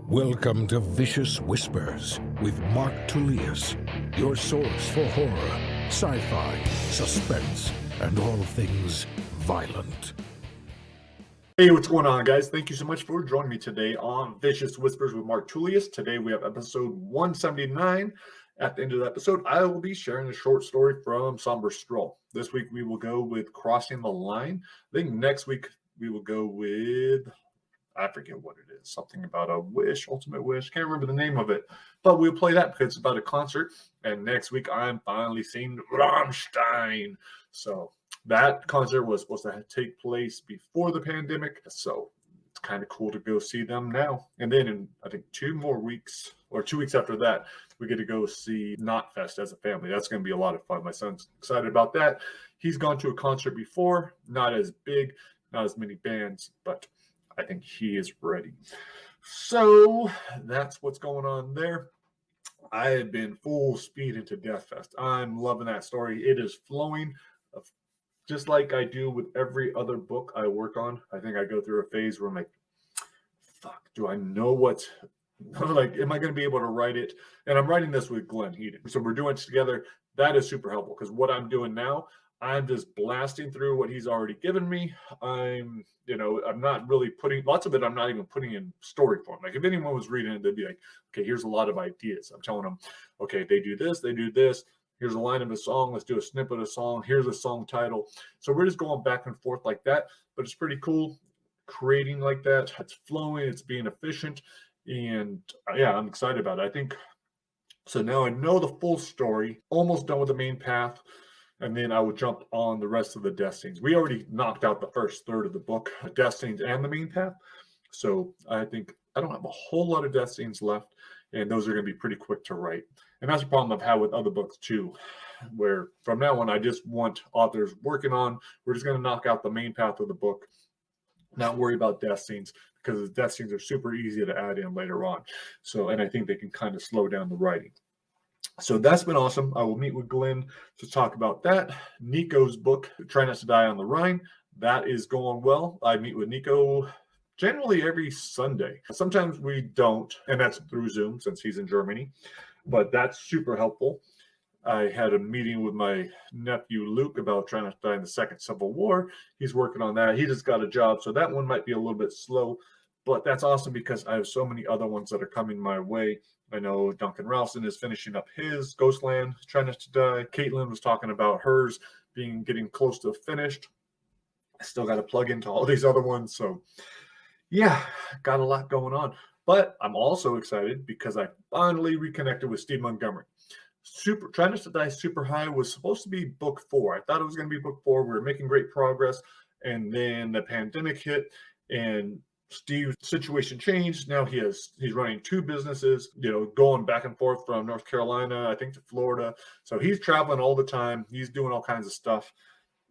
Welcome to Vicious Whispers with Mark Tullius, your source for horror, sci-fi, suspense, and all things violent. Hey, what's going on, guys? Thank you so much for joining me today on Vicious Whispers with Mark Tullius. Today we have episode 179. At the end of the episode, I will be sharing a short story from Somber Stroll. This week we will go with Crossing the Line. I think next week we will go with, I forget what it is, something about a wish, ultimate wish. Can't remember the name of it, but we'll play that because it's about a concert. And next week I'm finally seeing Rammstein. So that concert was supposed to take place before the pandemic. So it's kind of cool to go see them now. And then in, I think, 2 weeks after that, we get to go see Dethfest as a family. That's going to be a lot of fun. My son's excited about that. He's gone to a concert before, not as big, not as many bands, but I think he is ready. So that's what's going on there. I have been full speed into Dethfest. I'm loving that story. It is flowing just like I do with every other book I work on. I think I go through a phase where I'm like, fuck, do I know what, like, am I going to be able to write it? And I'm writing this with Glenn Heaton. So we're doing it together. That is super helpful because what I'm doing now, I'm just blasting through what he's already given me. I'm not really putting, lots of it I'm not even putting in story form. Like if anyone was reading it, they'd be like, okay, here's a lot of ideas. I'm telling them, okay, they do this. Here's a line of a song. Let's do a snippet of a song. Here's a song title. So we're just going back and forth like that. But it's pretty cool creating like that. It's flowing. It's being efficient. And yeah, I'm excited about it. I think, so now I know the full story. Almost done with the main path. And then I will jump on the rest of the death scenes. We already knocked out the first third of the book, death scenes and the main path. So I think I don't have a whole lot of death scenes left. And those are going to be pretty quick to write. And that's a problem I've had with other books too, where from now on, I just want authors working on, we're just going to knock out the main path of the book, not worry about death scenes, because the death scenes are super easy to add in later on. So, and I think they can kind of slow down the writing. So that's been awesome. I will meet with Glenn to talk about that. Nico's book, Try Not to Die on the Rhine, that is going well. I meet with Nico generally every Sunday. Sometimes we don't, and that's through Zoom since he's in Germany, but that's super helpful. I had a meeting with my nephew Luke about Trying Not to Die in the Second Civil War. He's working on that. He just got a job, so that one might be a little bit slow, but that's awesome because I have so many other ones that are coming my way. I know Duncan Ralston is finishing up his Ghostland, Try Not to Die. Caitlin was talking about hers getting close to finished. I still got to plug into all these other ones, so yeah, got a lot going on. But I'm also excited because I finally reconnected with Steve Montgomery. Try Not to Die Super High was supposed to be book 4. I thought it was going to be book 4. We were making great progress. And then the pandemic hit and Steve's situation changed. Now he's running 2 businesses, going back and forth from North Carolina, I think, to Florida. So he's traveling all the time. He's doing all kinds of stuff.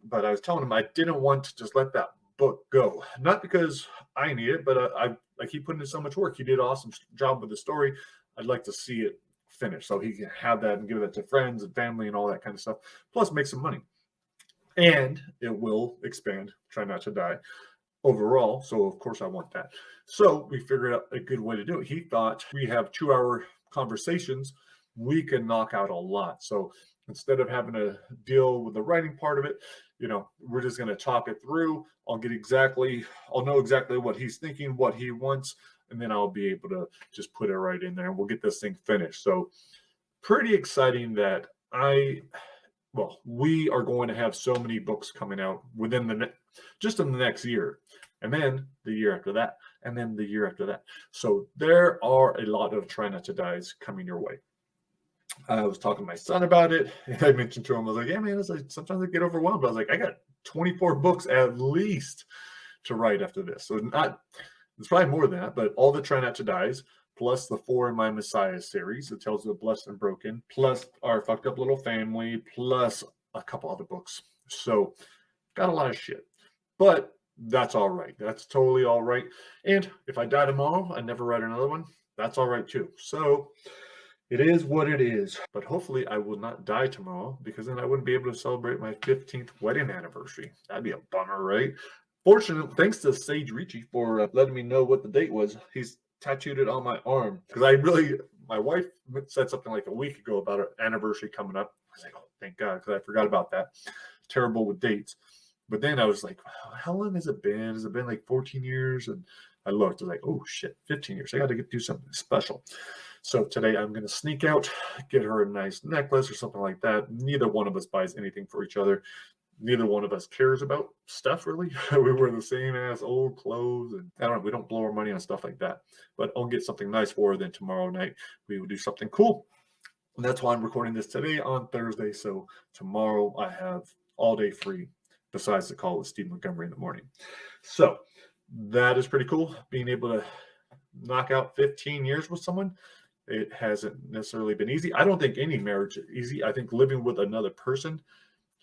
But I was telling him I didn't want to just let that book go. Not because I need it, but I keep putting in so much work. He did an awesome job with the story. I'd like to see it finished so he can have that and give that to friends and family and all that kind of stuff. Plus make some money. And it will expand Try Not to Die overall. So of course I want that. So we figured out a good way to do it. He thought we have 2-hour conversations, we can knock out a lot. So instead of having to deal with the writing part of it, we're just going to talk it through. I'll know exactly what he's thinking, what he wants, and then I'll be able to just put it right in there and we'll get this thing finished. So pretty exciting that we are going to have so many books coming out within just in the next year, and then the year after that, and then the year after that. So there are a lot of Try Not to Dies coming your way. I was talking to my son about it, and I mentioned to him, I was like, yeah, man, sometimes I get overwhelmed. I was like, I got 24 books at least to write after this. So it's probably more than that, but all the Try Not to Dies, plus the 4 in my Messiah series, the Tales of the Blessed and Broken, plus our Fucked Up Little Family, plus a couple other books. So got a lot of shit, but that's all right. That's totally all right. And if I die tomorrow, I never write another one. That's all right too. So it is what it is, but hopefully I will not die tomorrow because then I wouldn't be able to celebrate my 15th wedding anniversary. That'd be a bummer, right? Fortunately, thanks to Sage Ricci for letting me know what the date was. He's tattooed it on my arm because my wife said something like a week ago about an anniversary coming up. I was like, oh, thank God, because I forgot about that. Terrible with dates. But then I was like, how long has it been? Has it been like 14 years? And I looked, I was like, oh shit, 15 years. I got to do something special. So today I'm going to sneak out, get her a nice necklace or something like that. Neither one of us buys anything for each other. Neither one of us cares about stuff, really. We wear the same ass old clothes, and I don't know, we don't blow our money on stuff like that. But I'll get something nice for her. Then tomorrow night we will do something cool. And that's why I'm recording this today on Thursday. So tomorrow I have all day free, besides the call with Steve Montgomery in the morning. So that is pretty cool. Being able to knock out 15 years with someone. It hasn't necessarily been easy. I don't think any marriage is easy. I think living with another person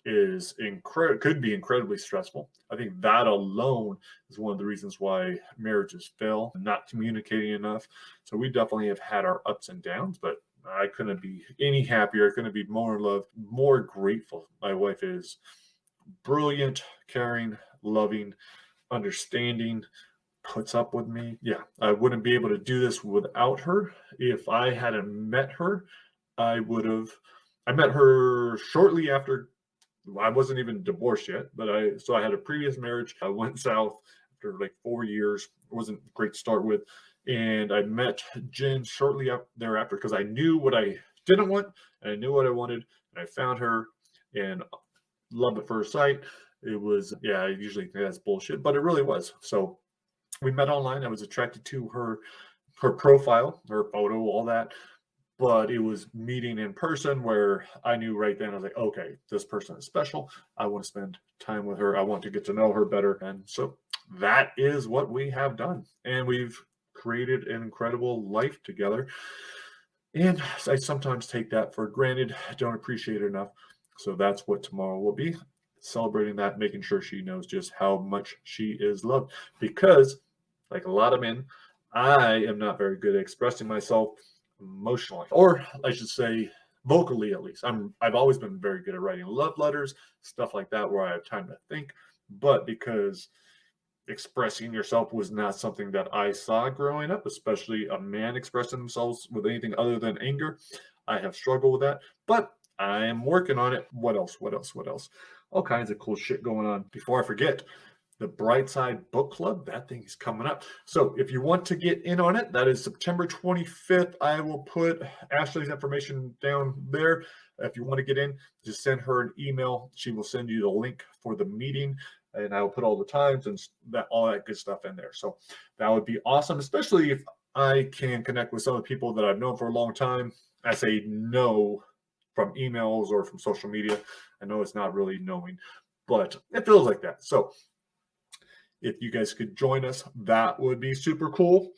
could be incredibly stressful. I think that alone is one of the reasons why marriages fail, not communicating enough. So we definitely have had our ups and downs, but I couldn't be any happier. I couldn't be more in love, more grateful. My wife is brilliant, caring, loving, understanding, puts up with me. Yeah, I wouldn't be able to do this without her. If I hadn't met her, I met her shortly after. I wasn't even divorced yet, but I had a previous marriage. I went south after like 4 years. It wasn't great to start with. And I met Jen shortly thereafter because I knew what I didn't want and I knew what I wanted. And I found her and love at first sight. It was, yeah, I usually think that's bullshit, but it really was. So we met online. I was attracted to her profile, her photo, all that. But it was meeting in person where I knew right then, I was like, okay, this person is special. I want to spend time with her. I want to get to know her better. And so that is what we have done. And we've created an incredible life together. And I sometimes take that for granted. I don't appreciate it enough. So that's what tomorrow will be. Celebrating that, making sure she knows just how much she is loved. Because, like a lot of men, I am not very good at expressing myself emotionally, or I should say vocally at least. I've always been very good at writing love letters, stuff like that, where I have time to think. But because expressing yourself was not something that I saw growing up, especially a man expressing themselves with anything other than anger, I have struggled with that. But I am working on it. What else? All kinds of cool shit going on. Before I forget, the Brightside Book Club, that thing is coming up. So if you want to get in on it, that is September 25th. I will put Ashley's information down there. If you want to get in, just send her an email. She will send you the link for the meeting, and I will put all the times and all that good stuff in there. So that would be awesome, especially if I can connect with some of the people that I've known for a long time. I say no from emails or from social media. I know it's not really knowing, but it feels like that. So if you guys could join us, that would be super cool.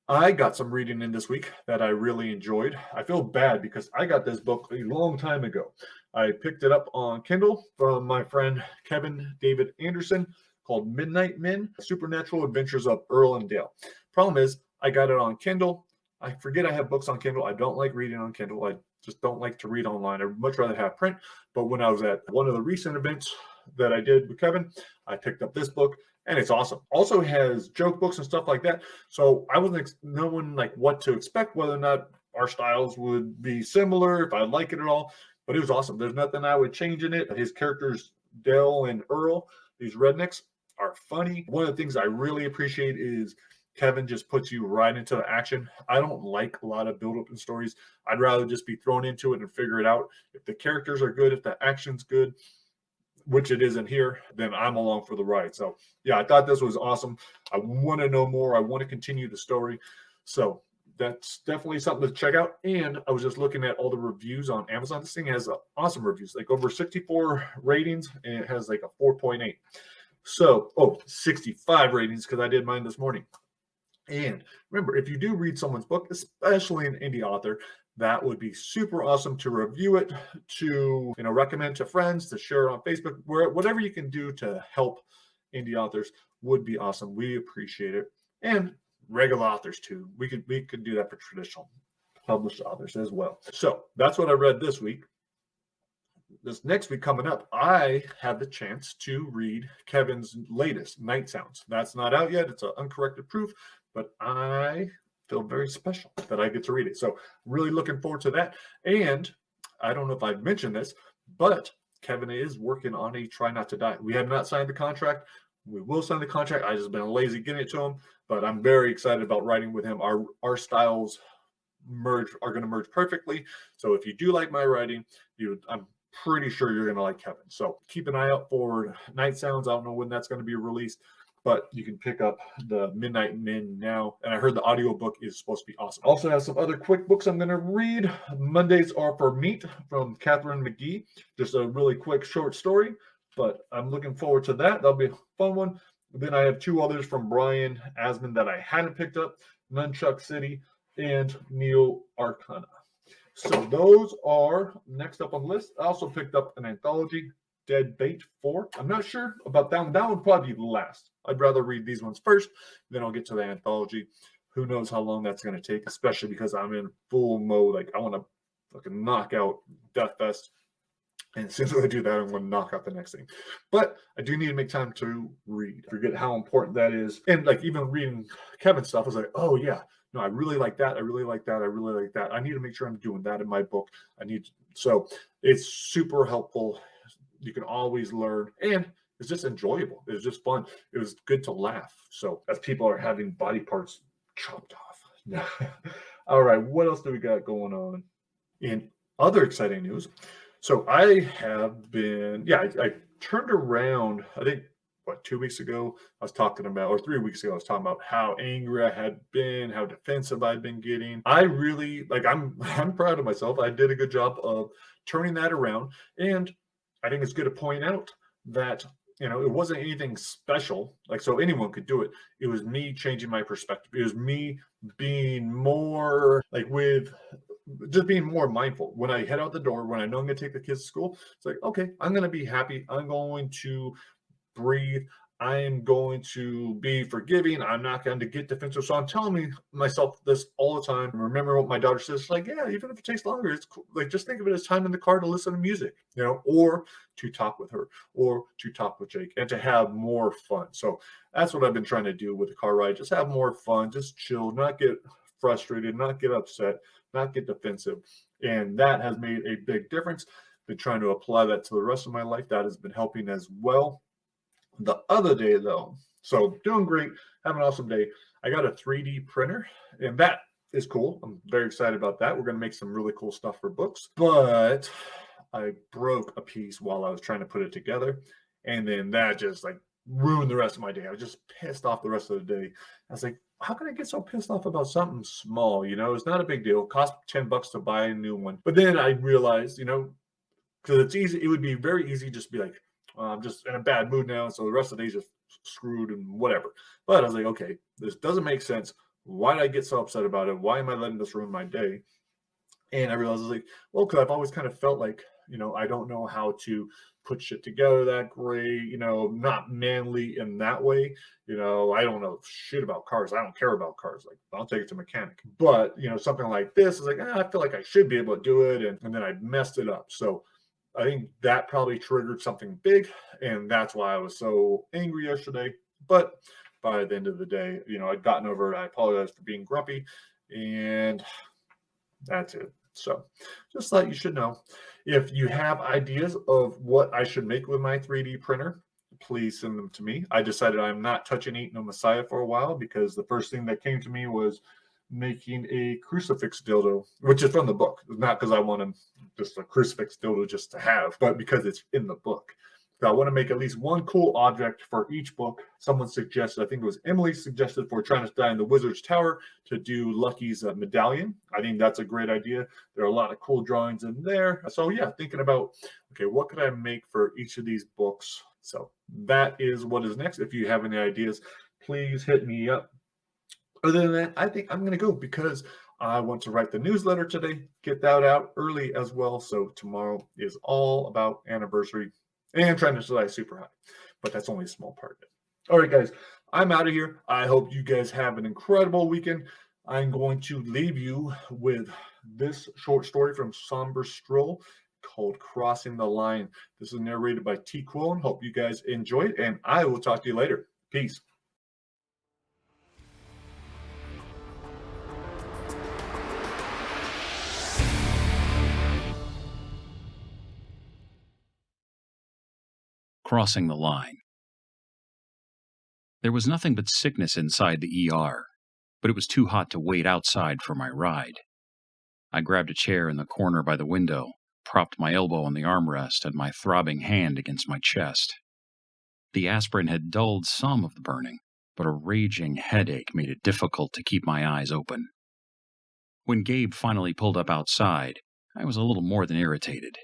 I got some reading in this week that I really enjoyed. I feel bad because I got this book a long time ago. I picked it up on Kindle from my friend Kevin David Anderson called Midnight Men, Supernatural Adventures of Earl and Dale. Problem is, I got it on Kindle. I forget I have books on Kindle. I don't like reading on Kindle. I just don't like to read online. I'd much rather have print. But when I was at one of the recent events that I did with Kevin, I picked up this book. And it's awesome. Also has joke books and stuff like that. So I wasn't knowing like what to expect, whether or not our styles would be similar, if I like it at all. But it was awesome. There's nothing I would change in it. His characters, Dale and Earl, these rednecks, are funny. One of the things I really appreciate is Kevin just puts you right into the action. I don't like a lot of build-up in stories. I'd rather just be thrown into it and figure it out. If the characters are good, if the action's good, which it isn't here, then I'm along for the ride. So yeah, I thought this was awesome. I want to know more. I want to continue the story. So that's definitely something to check out. And I was just looking at all the reviews on Amazon. This thing has awesome reviews, like over 64 ratings, and it has like a 4.8. So, 65 ratings because I did mine this morning. And remember, if you do read someone's book, especially an indie author, that would be super awesome to review it, to recommend to friends, to share on Facebook, whatever you can do to help indie authors would be awesome. We appreciate it, and regular authors too. We could do that for traditional published authors as well. So that's what I read this week. This next week coming up, I had the chance to read Kevin's latest, Night Sounds. That's not out yet. It's an uncorrected proof, but I feel very special that I get to read it. So really looking forward to that. And I don't know if I've mentioned this, but Kevin is working on a Try Not to Die. We have not signed the contract. We will sign the contract. I just been lazy getting it to him, but I'm very excited about writing with him. Our styles are going to merge perfectly. So if you do like my writing, I'm pretty sure you're going to like Kevin. So keep an eye out for Night Sounds. I don't know when that's going to be released, but you can pick up the Midnight Min now. And I heard the audiobook is supposed to be awesome. Also have some other quick books I'm going to read. Mondays Are for Meat from Catherine McGee. Just a really quick short story, but I'm looking forward to that. That'll be a fun one. Then I have two others from Brian Asman that I hadn't picked up, Nunchuck City and Neo Arcana. So those are next up on the list. I also picked up an anthology, Dead Bait 4. I'm not sure about that one. That one would probably be last. I'd rather read these ones first, then I'll get to the anthology. Who knows how long that's going to take, especially because I'm in full mode. Like, I want to fucking knock out Dethfest. And as soon as I do that, I'm going to knock out the next thing. But I do need to make time to read. Forget how important that is. And like even reading Kevin's stuff, I was like, oh yeah, no, I really like that. I really like that. I really like that. I need to make sure I'm doing that in my book. So it's super helpful. You can always learn, and it's just enjoyable. It was just fun. It was good to laugh. So as people are having body parts chopped off. All right, what else do we got going on? In other exciting news, so I have been, I turned around, I think, 2 weeks ago, I was talking about, or 3 weeks ago, I was talking about how angry I had been, how defensive I'd been getting. I really, I'm proud of myself. I did a good job of turning that around. And I think it's good to point out that, it wasn't anything special. So anyone could do it. It was me changing my perspective. It was me being more just being more mindful. When I head out the door, when I know I'm going to take the kids to school, it's like, okay, I'm going to be happy. I'm going to breathe. I'm going to be forgiving. I'm not going to get defensive. So I'm telling myself this all the time. Remember what my daughter says, yeah, even if it takes longer, it's cool. Just think of it as time in the car to listen to music, or to talk with her, or to talk with Jake, and to have more fun. So that's what I've been trying to do with the car ride. Just have more fun, just chill, not get frustrated, not get upset, not get defensive. And that has made a big difference. Been trying to apply that to the rest of my life. That has been helping as well. The other day, though, so doing great, having an awesome day. I got a 3D printer, and that is cool. I'm very excited about that. We're going to make some really cool stuff for books. But I broke a piece while I was trying to put it together, and then that just ruined the rest of my day. I was just pissed off the rest of the day. I was like, how can I get so pissed off about something small? It's not a big deal. It cost $10 to buy a new one. But then I realized, because it's easy, it would be very easy just to be like, I'm just in a bad mood now, so the rest of the day is just screwed and whatever. But I was like, okay, this doesn't make sense. Why did I get so upset about it? Why am I letting this ruin my day? And I realized, I was like, well, because I've always kind of felt like, I don't know how to put shit together that great, not manly in that way. I don't know shit about cars. I don't care about cars. I'll take it to a mechanic. But, something like this is I feel like I should be able to do it. And then I messed it up. So I think that probably triggered something big, and that's why I was so angry yesterday. But by the end of the day, I'd gotten over it. I apologize for being grumpy, and that's it. So just like you should know, if you have ideas of what I should make with my 3D printer, please send them to me. I decided I'm not touching Eat No Messiah for a while because the first thing that came to me was making a crucifix dildo, which is from the book. Not because I want just a crucifix dildo just to have, but because it's in the book. So I want to make at least one cool object for each book. Someone suggested, I think it was Emily suggested for Trying to Die in the Wizard's Tower to do Lucky's medallion. I think that's a great idea. There are a lot of cool drawings in there. So yeah, thinking about, okay, what could I make for each of these books? So that is what is next. If you have any ideas, please hit me up. Other than that, I think I'm going to go because I want to write the newsletter today, get that out early as well. So tomorrow is all about anniversary and trying to die super high, but that's only a small part of it. All right, guys, I'm out of here. I hope you guys have an incredible weekend. I'm going to leave you with this short story from Somber Stroll called Crossing the Line. This is narrated by Tee Quillin. Hope you guys enjoy it, and I will talk to you later. Peace. Crossing the line. There was nothing but sickness inside the ER, but it was too hot to wait outside for my ride. I grabbed a chair in the corner by the window, propped my elbow on the armrest and my throbbing hand against my chest. The aspirin had dulled some of the burning, but a raging headache made it difficult to keep my eyes open. When Gabe finally pulled up outside, I was a little more than irritated.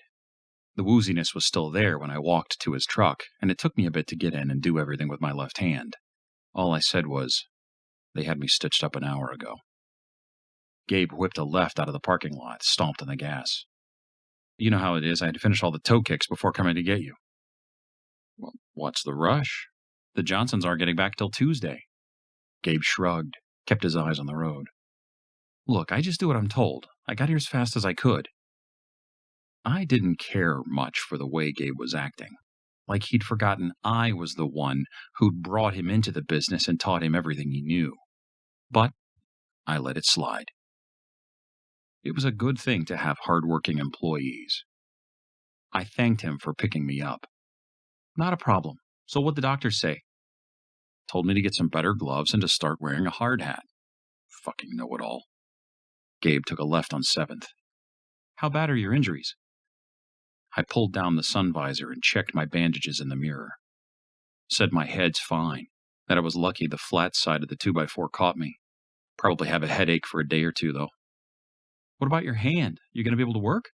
The wooziness was still there when I walked to his truck, and it took me a bit to get in and do everything with my left hand. All I said was, "They had me stitched up an hour ago." Gabe whipped a left out of the parking lot, stomped on the gas. "You know how it is. I had to finish all the toe kicks before coming to get you." "Well, what's the rush? The Johnsons aren't getting back till Tuesday." Gabe shrugged, kept his eyes on the road. "Look, I just do what I'm told. I got here as fast as I could." I didn't care much for the way Gabe was acting, like he'd forgotten I was the one who'd brought him into the business and taught him everything he knew. But I let it slide. It was a good thing to have hardworking employees. I thanked him for picking me up. "Not a problem. So what'd the doctors say?" "Told me to get some better gloves and to start wearing a hard hat." Fucking know-it-all. Gabe took a left on 7th. "How bad are your injuries?" I pulled down the sun visor and checked my bandages in the mirror. Said my head's fine, that I was lucky the flat side of the 2x4 caught me. Probably have a headache for a day or two, though. "What about your hand? You going to be able to work?"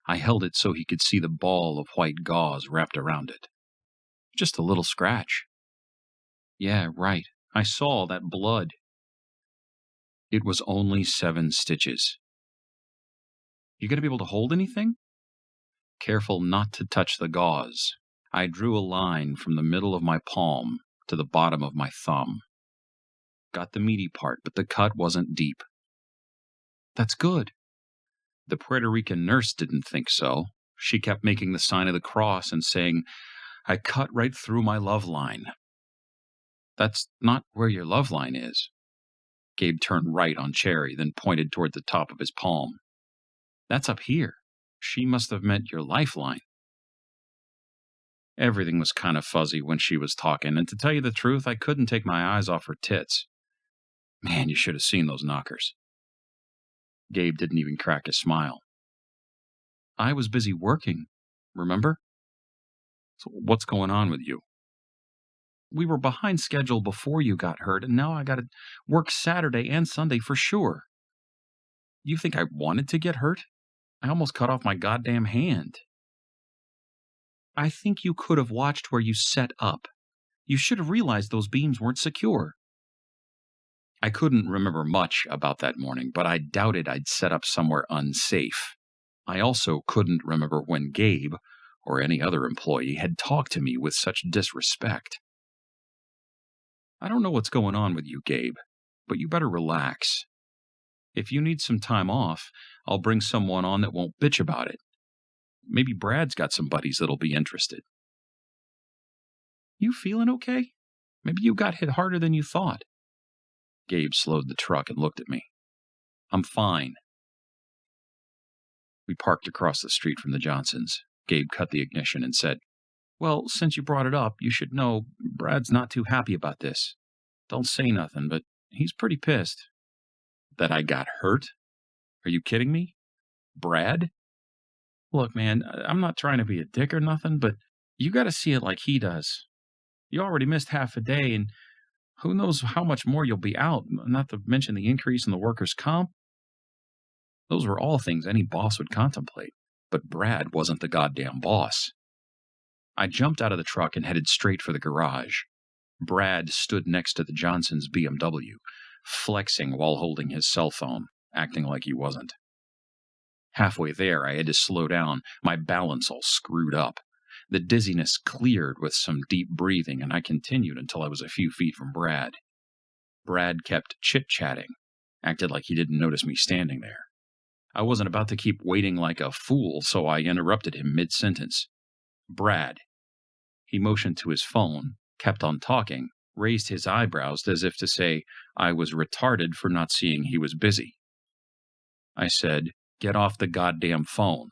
I held it so he could see the ball of white gauze wrapped around it. "Just a little scratch." "Yeah, right. I saw that blood." It was only 7 stitches. "You going to be able to hold anything?" Careful not to touch the gauze, I drew a line from the middle of my palm to the bottom of my thumb. Got the meaty part, but the cut wasn't deep. "That's good." The Puerto Rican nurse didn't think so. She kept making the sign of the cross and saying, "I cut right through my love line." "That's not where your love line is." Gabe turned right on Cherry, then pointed toward the top of his palm. "That's up here. She must have meant your lifeline." Everything was kind of fuzzy when she was talking, and to tell you the truth, I couldn't take my eyes off her tits. Man, you should have seen those knockers. Gabe didn't even crack a smile. "I was busy working, remember?" "So what's going on with you?" "We were behind schedule before you got hurt, and now I gotta work Saturday and Sunday for sure." "You think I wanted to get hurt? I almost cut off my goddamn hand." "I think you could have watched where you set up. You should have realized those beams weren't secure." I couldn't remember much about that morning, but I doubted I'd set up somewhere unsafe. I also couldn't remember when Gabe, or any other employee, had talked to me with such disrespect. "I don't know what's going on with you, Gabe, but you better relax. If you need some time off, I'll bring someone on that won't bitch about it. Maybe Brad's got some buddies that'll be interested." "You feeling okay? Maybe you got hit harder than you thought." Gabe slowed the truck and looked at me. "I'm fine." We parked across the street from the Johnsons. Gabe cut the ignition and said, "Well, since you brought it up, you should know Brad's not too happy about this. Don't say nothing, but he's pretty pissed." "That I got hurt? Are you kidding me? Brad?" "Look, man, I'm not trying to be a dick or nothing, but you got to see it like he does. You already missed half a day, and who knows how much more you'll be out, not to mention the increase in the workers' comp. Those were all things any boss would contemplate, but Brad wasn't the goddamn boss." I jumped out of the truck and headed straight for the garage. Brad stood next to the Johnson's BMW, flexing while holding his cell phone, acting like he wasn't. Halfway there, I had to slow down, my balance all screwed up. The dizziness cleared with some deep breathing, and I continued until I was a few feet from Brad. Brad kept chit-chatting, acted like he didn't notice me standing there. I wasn't about to keep waiting like a fool, so I interrupted him mid-sentence. "Brad." He motioned to his phone, kept on talking, raised his eyebrows as if to say I was retarded for not seeing he was busy. I said, "Get off the goddamn phone."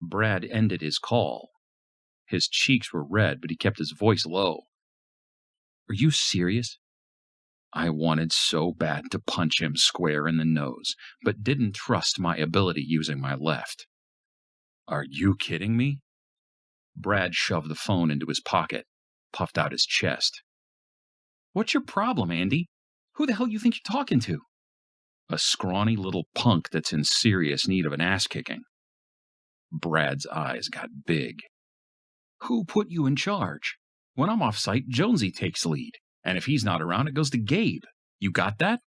Brad ended his call. His cheeks were red, but he kept his voice low. Are you serious? I wanted so bad to punch him square in the nose, but didn't trust my ability using my left. Are you kidding me? Brad shoved the phone into his pocket, puffed out his chest. What's your problem, Andy? Who the hell you think you're talking to? A scrawny little punk that's in serious need of an ass-kicking. Brad's eyes got big. Who put you in charge? When I'm off-site, Jonesy takes lead, and if he's not around, it goes to Gabe. You got that?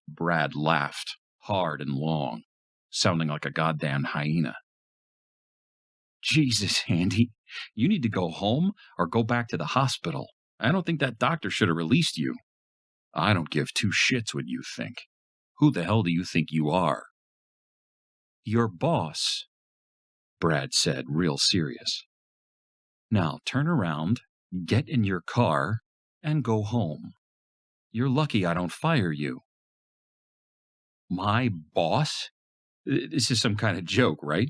Brad laughed, hard and long, sounding like a goddamn hyena. Jesus, Andy, you need to go home or go back to the hospital. I don't think that doctor should have released you. I don't give two shits what you think. Who the hell do you think you are? Your boss, Brad said, real serious. Now turn around, get in your car, and go home. You're lucky I don't fire you. My boss? This is some kind of joke, right?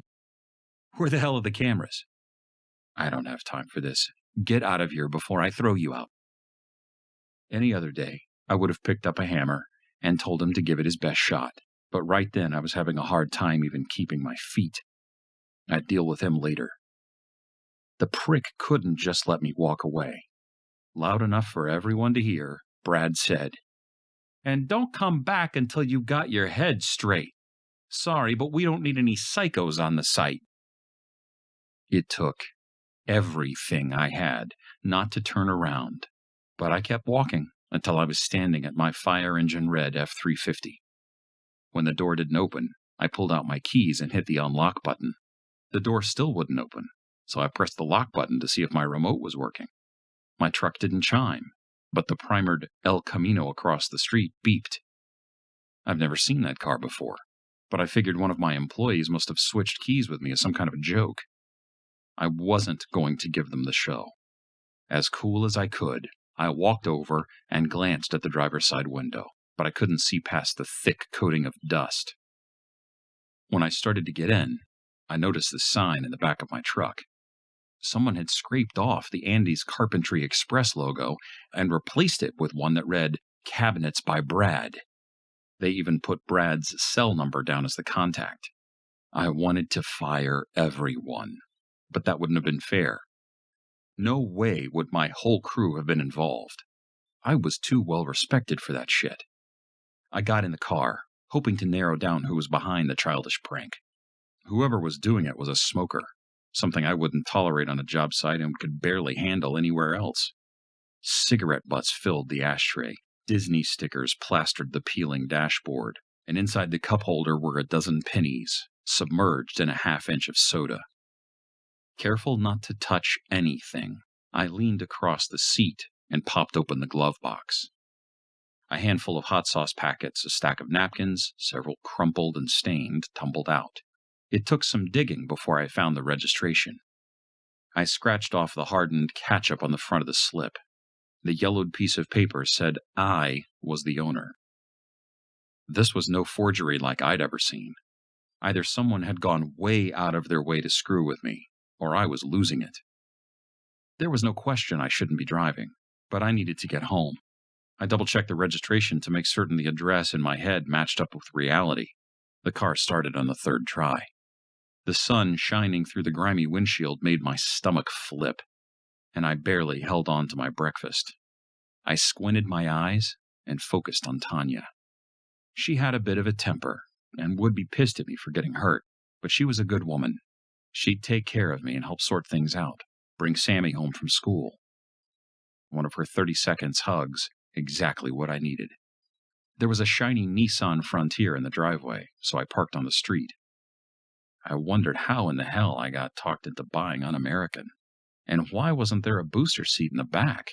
Where the hell are the cameras? I don't have time for this. Get out of here before I throw you out. Any other day, I would have picked up a hammer and told him to give it his best shot, but right then I was having a hard time even keeping my feet. I'd deal with him later. The prick couldn't just let me walk away. Loud enough for everyone to hear, Brad said, And don't come back until you got your head straight. Sorry, but we don't need any psychos on the site. It took everything I had not to turn around, but I kept walking until I was standing at my fire engine red F-350. When the door didn't open, I pulled out my keys and hit the unlock button. The door still wouldn't open, so I pressed the lock button to see if my remote was working. My truck didn't chime, but the primered El Camino across the street beeped. I've never seen that car before, but I figured one of my employees must have switched keys with me as some kind of a joke. I wasn't going to give them the show. As cool as I could, I walked over and glanced at the driver's side window, but I couldn't see past the thick coating of dust. When I started to get in, I noticed the sign in the back of my truck. Someone had scraped off the Andy's Carpentry Express logo and replaced it with one that read, Cabinets by Brad. They even put Brad's cell number down as the contact. I wanted to fire everyone, but that wouldn't have been fair. No way would my whole crew have been involved. I was too well respected for that shit. I got in the car, hoping to narrow down who was behind the childish prank. Whoever was doing it was a smoker, something I wouldn't tolerate on a job site and could barely handle anywhere else. Cigarette butts filled the ashtray, Disney stickers plastered the peeling dashboard, and inside the cup holder were a dozen pennies, submerged in a half-inch of soda. Careful not to touch anything, I leaned across the seat and popped open the glove box. A handful of hot sauce packets, a stack of napkins, several crumpled and stained, tumbled out. It took some digging before I found the registration. I scratched off the hardened ketchup on the front of the slip. The yellowed piece of paper said I was the owner. This was no forgery like I'd ever seen. Either someone had gone way out of their way to screw with me, or I was losing it. There was no question I shouldn't be driving, but I needed to get home. I double-checked the registration to make certain the address in my head matched up with reality. The car started on the third try. The sun shining through the grimy windshield made my stomach flip, and I barely held on to my breakfast. I squinted my eyes and focused on Tanya. She had a bit of a temper and would be pissed at me for getting hurt, but she was a good woman. She'd take care of me and help sort things out, bring Sammy home from school. One of her 30 seconds hugs, exactly what I needed. There was a shiny Nissan Frontier in the driveway, so I parked on the street. I wondered how in the hell I got talked into buying un-American, and why wasn't there a booster seat in the back?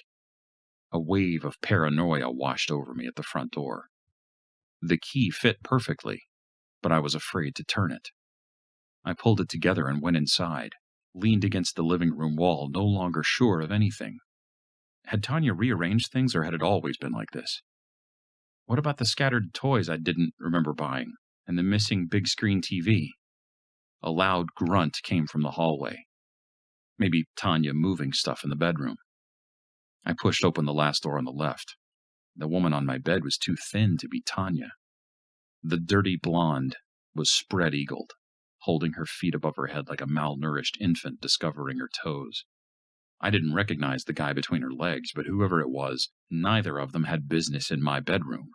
A wave of paranoia washed over me at the front door. The key fit perfectly, but I was afraid to turn it. I pulled it together and went inside, leaned against the living room wall, no longer sure of anything. Had Tanya rearranged things, or had it always been like this? What about the scattered toys I didn't remember buying, and the missing big screen TV? A loud grunt came from the hallway. Maybe Tanya moving stuff in the bedroom. I pushed open the last door on the left. The woman on my bed was too thin to be Tanya. The dirty blonde was spread-eagled, holding her feet above her head like a malnourished infant discovering her toes. I didn't recognize the guy between her legs, but whoever it was, neither of them had business in my bedroom.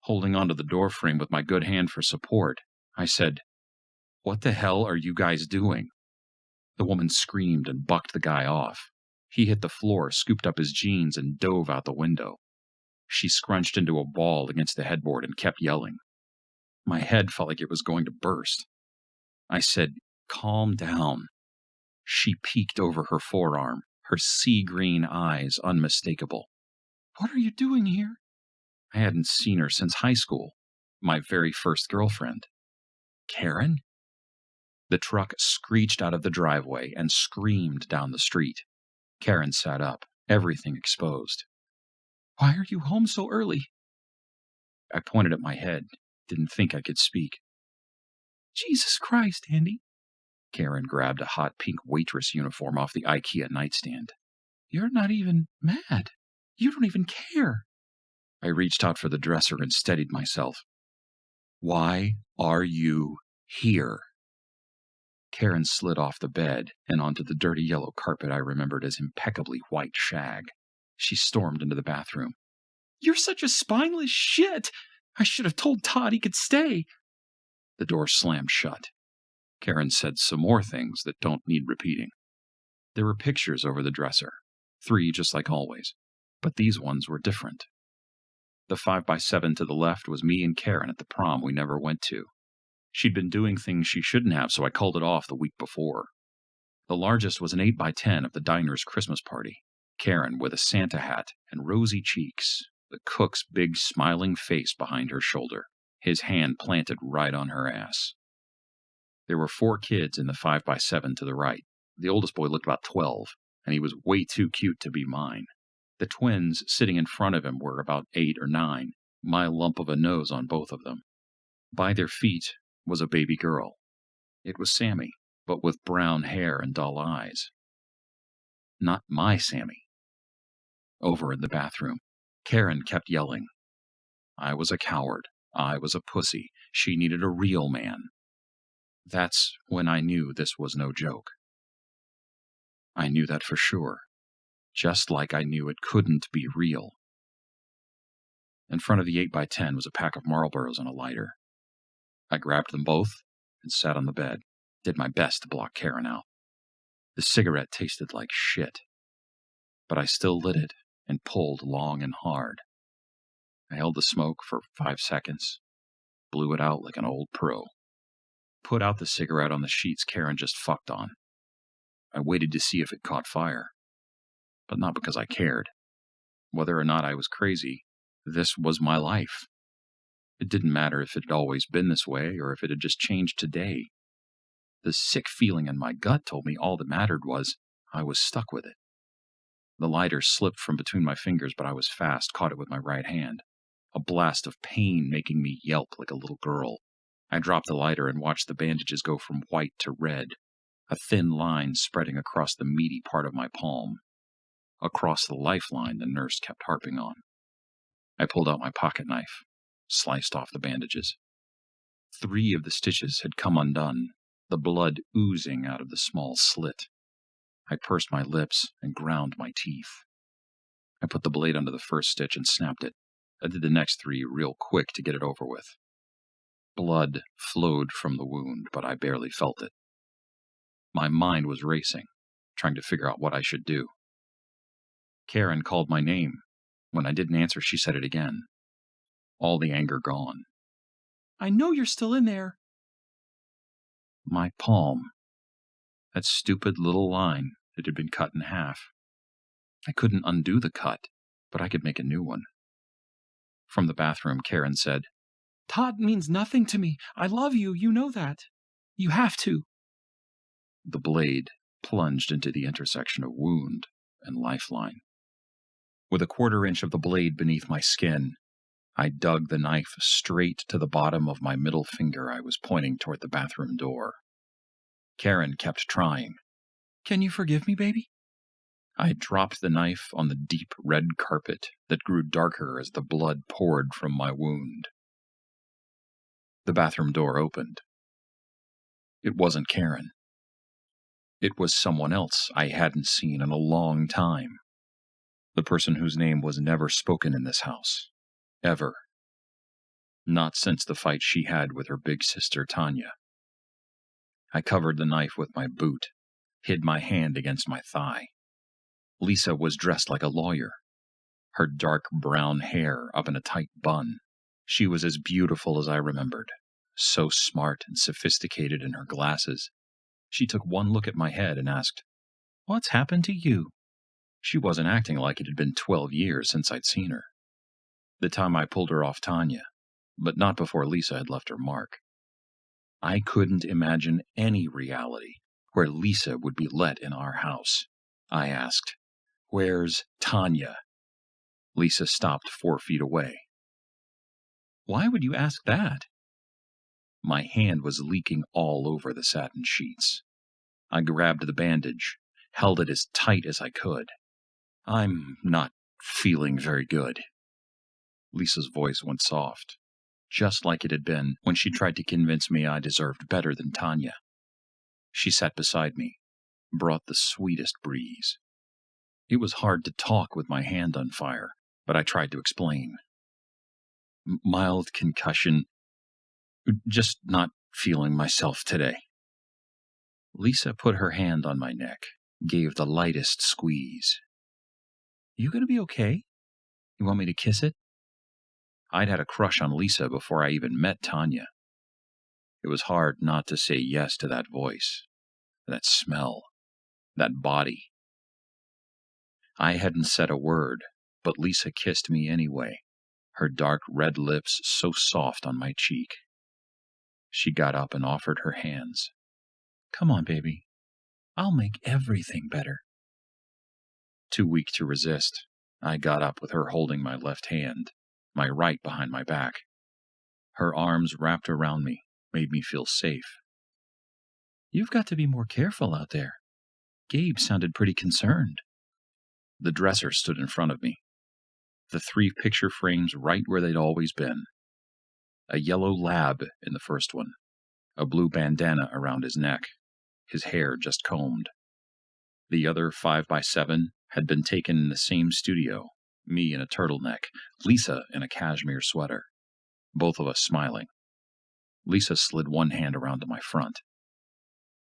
Holding onto the doorframe with my good hand for support, I said, "What the hell are you guys doing?" The woman screamed and bucked the guy off. He hit the floor, scooped up his jeans, and dove out the window. She scrunched into a ball against the headboard and kept yelling. My head felt like it was going to burst. I said, "Calm down." She peeked over her forearm, her sea-green eyes unmistakable. "What are you doing here?" I hadn't seen her since high school, my very first girlfriend. "Karen?" The truck screeched out of the driveway and screamed down the street. Karen sat up, everything exposed. "Why are you home so early?" I pointed at my head, didn't think I could speak. "Jesus Christ, Andy." Karen grabbed a hot pink waitress uniform off the IKEA nightstand. "You're not even mad. You don't even care." I reached out for the dresser and steadied myself. "Why are you here?" Karen slid off the bed and onto the dirty yellow carpet I remembered as impeccably white shag. She stormed into the bathroom. "You're such a spineless shit! I should have told Todd he could stay." The door slammed shut. Karen said some more things that don't need repeating. There were pictures over the dresser, 3 just like always, but these ones were different. The 5x7 to the left was me and Karen at the prom we never went to. She'd been doing things she shouldn't have, so I called it off the week before. The largest was an 8x10 of the diner's Christmas party. Karen with a Santa hat and rosy cheeks, the cook's big smiling face behind her shoulder, his hand planted right on her ass. There were 4 kids in the 5x7 to the right. The oldest boy looked about 12, and he was way too cute to be mine. The twins sitting in front of him were about 8 or 9, my lump of a nose on both of them. By their feet was a baby girl. It was Sammy, but with brown hair and dull eyes. Not my Sammy. Over in the bathroom, Karen kept yelling. I was a coward. I was a pussy. She needed a real man. That's when I knew this was no joke. I knew that for sure, just like I knew it couldn't be real. In front of the 8x10 was a pack of Marlboros and a lighter. I grabbed them both and sat on the bed, did my best to block Karen out. The cigarette tasted like shit, but I still lit it and pulled long and hard. I held the smoke for 5 seconds, blew it out like an old pro, put out the cigarette on the sheets Karen just fucked on. I waited to see if it caught fire, but not because I cared. Whether or not I was crazy, this was my life. It didn't matter if it had always been this way or if it had just changed today. The sick feeling in my gut told me all that mattered was I was stuck with it. The lighter slipped from between my fingers, but I was fast, caught it with my right hand. A blast of pain making me yelp like a little girl. I dropped the lighter and watched the bandages go from white to red, a thin line spreading across the meaty part of my palm. Across the lifeline the nurse kept harping on. I pulled out my pocket knife, sliced off the bandages. 3 of the stitches had come undone, the blood oozing out of the small slit. I pursed my lips and ground my teeth. I put the blade under the first stitch and snapped it. I did the next 3 real quick to get it over with. Blood flowed from the wound, but I barely felt it. My mind was racing, trying to figure out what I should do. Karen called my name. When I didn't answer, she said it again. All the anger gone. "I know you're still in there." My palm. That stupid little line that had been cut in half. I couldn't undo the cut, but I could make a new one. From the bathroom, Karen said, "Todd means nothing to me. I love you, you know that. You have to." The blade plunged into the intersection of wound and lifeline. With a 1/4 inch of the blade beneath my skin, I dug the knife straight to the bottom of my middle finger. I was pointing toward the bathroom door. Karen kept trying, Can you forgive me, baby? I dropped the knife on the deep red carpet that grew darker as the blood poured from my wound. The bathroom door opened. It wasn't Karen. It was someone else I hadn't seen in a long time. The person whose name was never spoken in this house. Ever. Not since the fight she had with her big sister, Tanya. I covered the knife with my boot, hid my hand against my thigh. Lisa was dressed like a lawyer, her dark brown hair up in a tight bun. She was as beautiful as I remembered, so smart and sophisticated in her glasses. She took one look at my head and asked, "What's happened to you?" She wasn't acting like it had been 12 years since I'd seen her. The time I pulled her off Tanya, but not before Lisa had left her mark. I couldn't imagine any reality where Lisa would be let in our house. I asked, "Where's Tanya?" Lisa stopped 4 feet away. "Why would you ask that?" My hand was leaking all over the satin sheets. I grabbed the bandage, held it as tight as I could. "I'm not feeling very good." Lisa's voice went soft, just like it had been when she tried to convince me I deserved better than Tanya. She sat beside me, brought the sweetest breeze. It was hard to talk with my hand on fire, but I tried to explain. "Mild concussion. Just not feeling myself today." Lisa put her hand on my neck, gave the lightest squeeze. "You gonna be okay? You want me to kiss it?" I'd had a crush on Lisa before I even met Tanya. It was hard not to say yes to that voice, that smell, that body. I hadn't said a word, but Lisa kissed me anyway, her dark red lips so soft on my cheek. She got up and offered her hands. "Come on, baby. I'll make everything better." Too weak to resist, I got up with her holding my left hand, my right behind my back. Her arms wrapped around me, made me feel safe. "You've got to be more careful out there. Gabe sounded pretty concerned." The dresser stood in front of me, the 3 picture frames right where they'd always been. A yellow lab in the first one, a blue bandana around his neck, his hair just combed. The other 5x7 had been taken in the same studio, me in a turtleneck, Lisa in a cashmere sweater, both of us smiling. Lisa slid one hand around to my front.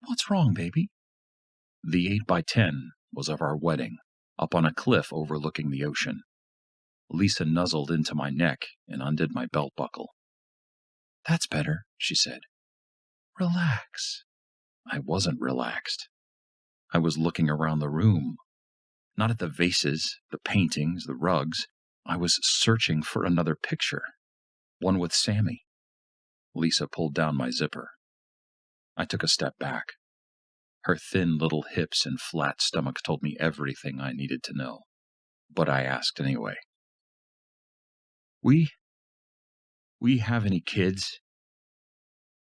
"What's wrong, baby?" The 8x10 was of our wedding, up on a cliff overlooking the ocean. Lisa nuzzled into my neck and undid my belt buckle. "That's better," she said. "Relax." I wasn't relaxed. I was looking around the room, not at the vases, the paintings, the rugs. I was searching for another picture, one with Sammy. Lisa pulled down my zipper. I took a step back. Her thin little hips and flat stomach told me everything I needed to know, but I asked anyway. We have any kids?"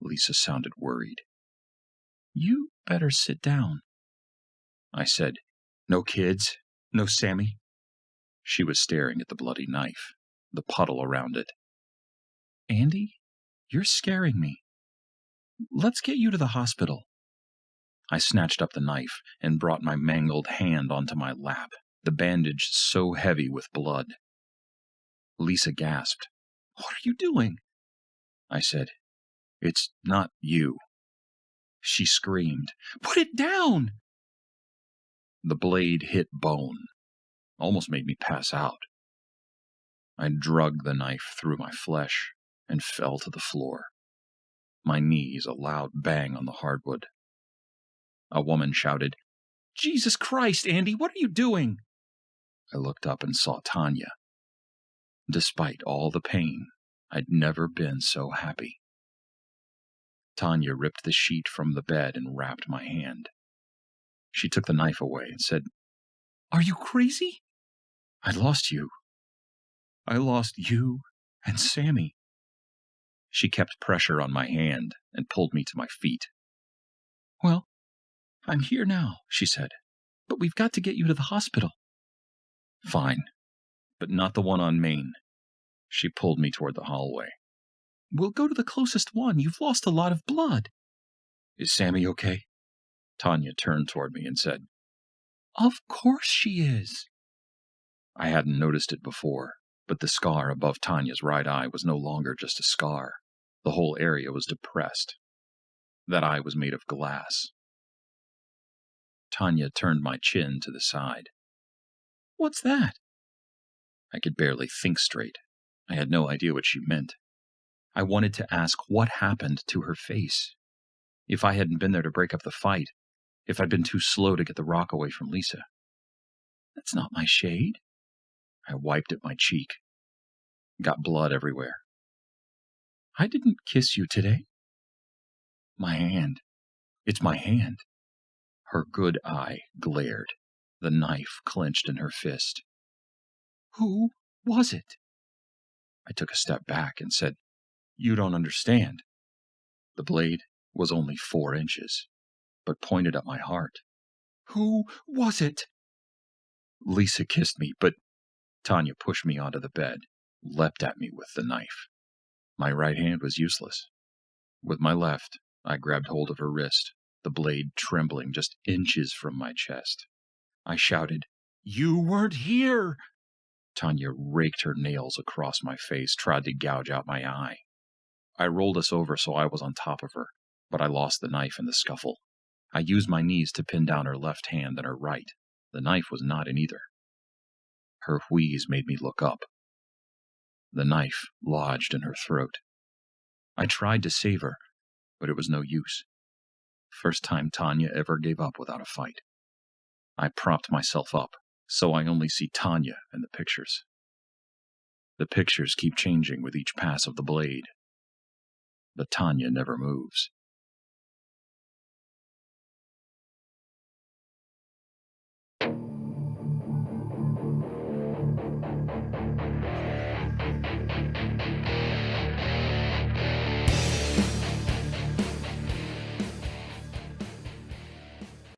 Lisa sounded worried. "You better sit down." I said, "No kids? No Sammy?" She was staring at the bloody knife, the puddle around it. "Andy, you're scaring me. Let's get you to the hospital." I snatched up the knife and brought my mangled hand onto my lap, the bandage so heavy with blood. Lisa gasped. "What are you doing?" I said, "It's not you." She screamed, "Put it down!" The blade hit bone, almost made me pass out. I dragged the knife through my flesh and fell to the floor, my knees a loud bang on the hardwood. A woman shouted, "Jesus Christ, Andy, what are you doing?" I looked up and saw Tanya. Despite all the pain, I'd never been so happy. Tanya ripped the sheet from the bed and wrapped my hand. She took the knife away and said, "Are you crazy? I lost you. I lost you and Sammy." She kept pressure on my hand and pulled me to my feet. "Well, I'm here now, she said, but we've got to get you to the hospital. Fine, but not the one on Main. She pulled me toward the hallway. We'll go to the closest one. You've lost a lot of blood. Is Sammy okay? Tanya turned toward me and said, Of course she is. I hadn't noticed it before, but the scar above Tanya's right eye was no longer just a scar. The whole area was depressed. That eye was made of glass. Tanya turned my chin to the side. What's that? I could barely think straight. I had no idea what she meant. I wanted to ask what happened to her face. If I hadn't been there to break up the fight, if I'd been too slow to get the rock away from Lisa. That's not my shade. I wiped at my cheek. Got blood everywhere. I didn't kiss you today. My hand. It's my hand. Her good eye glared, the knife clenched in her fist. Who was it? I took a step back and said, You don't understand. The blade was only 4 inches, but pointed at my heart. Who was it? Lisa kissed me, but Tanya pushed me onto the bed, leapt at me with the knife. My right hand was useless. With my left, I grabbed hold of her wrist, the blade trembling just inches from my chest. I shouted, You weren't here! Tanya raked her nails across my face, tried to gouge out my eye. I rolled us over so I was on top of her, but I lost the knife in the scuffle. I used my knees to pin down her left hand and her right. The knife was not in either. Her wheeze made me look up. The knife lodged in her throat. I tried to save her, but it was no use. First time Tanya ever gave up without a fight. I propped myself up, so I only see Tanya in the pictures. The pictures keep changing with each pass of the blade, but Tanya never moves.